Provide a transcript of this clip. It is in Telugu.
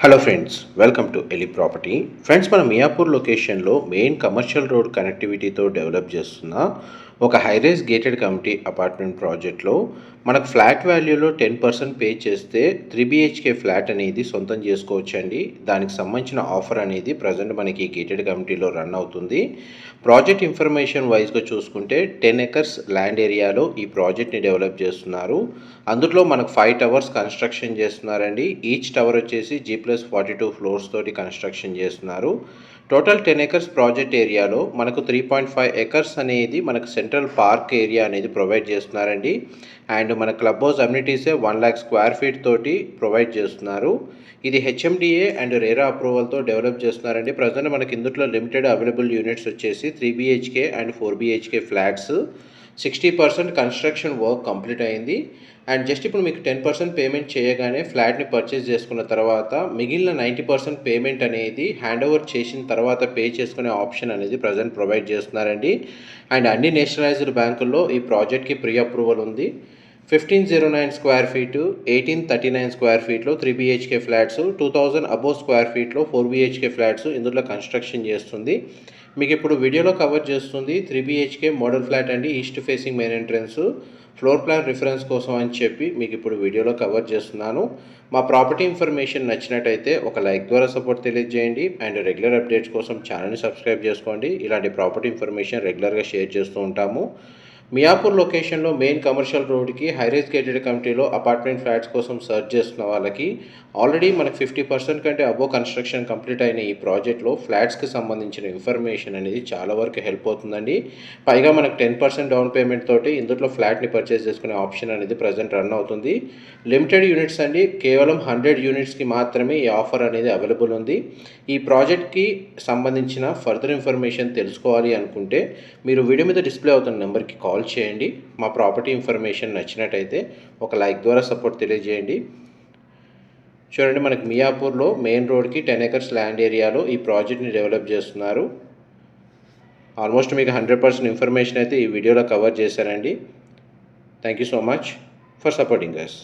హలో ఫ్రెండ్స్, వెల్కమ్ టు ఎలి ప్రాపర్టీ. ఫ్రెండ్స్, మన మియాపూర్ లొకేషన్లో మెయిన్ కమర్షియల్ రోడ్ కనెక్టివిటీతో డెవలప్ చేస్తున్న ఒక హైరేజ్ గేటెడ్ కమ్యూనిటీ అపార్ట్మెంట్ ప్రాజెక్ట్లో మనకు ఫ్లాట్ వాల్యూలో 10% పే చేస్తే 3 BHK ఫ్లాట్ అనేది సొంతం చేసుకోవచ్చండి. దానికి సంబంధించిన ఆఫర్ అనేది ప్రజెంట్ మనకి గేటెడ్ కమ్యూనిటీలో రన్ అవుతుంది. ప్రాజెక్ట్ ఇన్ఫర్మేషన్ వైజ్గా చూసుకుంటే 10 ఎకర్స్ ల్యాండ్ ఏరియాలో ఈ ప్రాజెక్ట్ని డెవలప్ చేస్తున్నారు. అందులో మనకు 5 టవర్స్ కన్స్ట్రక్షన్ చేస్తున్నారండి. ఈచ్ టవర్ వచ్చేసి G+42 ఫ్లోర్స్ తోటి కన్స్ట్రక్షన్ చేస్తున్నారు. టోటల్ 10 ఎకర్స్ ప్రాజెక్ట్ ఏరియాలో మనకు 3.5 ఎకర్స్ అనేది మనకు సెంట్రల్ పార్క్ ఏరియా అనేది ప్రొవైడ్ చేస్తున్నారండి. అండ్ మన క్లబ్ హౌస్ అమ్యూనిటీసే 1 lakh స్క్వేర్ ఫీట్ తోటి ప్రొవైడ్ చేస్తున్నారు. ఇది HMDA అండ్ రేరా అప్రూవల్తో డెవలప్ చేస్తున్నారండి. ప్రజెంట్ మనకి ఇందులో లిమిటెడ్ అవైలబుల్ యూనిట్స్ వచ్చేసి 3 BHK and 4 BHK flats. 60% construction work complete అయింది. అండ్ జస్ట్ ఇప్పుడు మీకు 10% పేమెంట్ చేయగానే ఫ్లాట్ని పర్చేస్ చేసుకున్న తర్వాత మిగిలిన 90% పేమెంట్ అనేది హ్యాండ్ ఓవర్ చేసిన తర్వాత పే చేసుకునే ఆప్షన్ అనేది ప్రజెంట్ ప్రొవైడ్ చేస్తున్నారండి. అండ్ అన్ని నేషనలైజ్డ్ బ్యాంకుల్లో ఈ ప్రాజెక్ట్కి ప్రీ అప్రూవల్ ఉంది. 1509 స్క్వేర్ ఫీటు, 1839 స్క్వేర్ ఫీట్లో 3 BHK ఫ్లాట్స్, 2000 అబోవ్ స్క్వేర్ ఫీట్లో 4 BHK ఫ్లాట్స్ ఇందులో కన్స్ట్రక్షన్ చేస్తుంది. మీకు ఇప్పుడు వీడియోలో కవర్ చేస్తుంది 3 BHK మోడల్ ఫ్లాట్ అండి. East facing main entrance. Floor plan reference కోసం అని చెప్పి మీకు ఇప్పుడు వీడియోలో కవర్ చేస్తున్నాను. మా ప్రాపర్టీ ఇన్ఫర్మేషన్ నచ్చినట్టయితే ఒక లైక్ ద్వారా సపోర్ట్ తెలియజేయండి. అండ్ రెగ్యులర్ అప్డేట్స్ కోసం ఛానల్ని సబ్స్క్రైబ్ చేసుకోండి. ఇలాంటి ప్రాపర్టీ ఇన్ఫర్మేషన్ రెగ్యులర్గా షేర్ చేస్తూ ఉంటాము. మియాపూర్ లొకేషన్లో మెయిన్ కమర్షియల్ రోడ్కి హైరేజ్ గేటెడ్ కమ్యూనిటీలో అపార్ట్మెంట్ ఫ్లాట్స్ కోసం సర్చ్ చేస్తున్న వాళ్ళకి ఆల్రెడీ మనకు 50% కంటే అబోవ్ కన్స్ట్రక్షన్ కంప్లీట్ అయిన ఈ ప్రాజెక్ట్లో ఫ్లాట్స్కి సంబంధించిన ఇన్ఫర్మేషన్ అనేది చాలా వరకు హెల్ప్ అవుతుందండి. పైగా మనకు 10% డౌన్ పేమెంట్ తోటి ఇందులో ఫ్లాట్ని పర్చేస్ చేసుకునే ఆప్షన్ అనేది ప్రజెంట్ రన్ అవుతుంది. లిమిటెడ్ యూనిట్స్ అండి, కేవలం 100 యూనిట్స్కి మాత్రమే ఈ ఆఫర్ అనేది అవైలబుల్ ఉంది. ఈ ప్రాజెక్ట్కి సంబంధించిన ఫర్దర్ ఇన్ఫర్మేషన్ తెలుసుకోవాలి అనుకుంటే మీరు వీడియో మీద డిస్ప్లే అవుతున్న నెంబర్కి కాల్ చేయండి. మా ప్రాపర్టీ ఇన్ఫర్మేషన్ నచ్చినట్టయితే ఒక లైక్ ద్వారా సపోర్ట్ తెలియజేయండి. చూడండి, మనకి మియాపూర్లో మెయిన్ రోడ్కి 10 ఎకర్స్ ల్యాండ్ ఏరియాలో ఈ ప్రాజెక్ట్ని డెవలప్ చేస్తున్నారు. ఆల్మోస్ట్ మీకు 100% ఇన్ఫర్మేషన్ అయితే ఈ వీడియోలో కవర్ చేశారండి. Thank you so much for supporting us.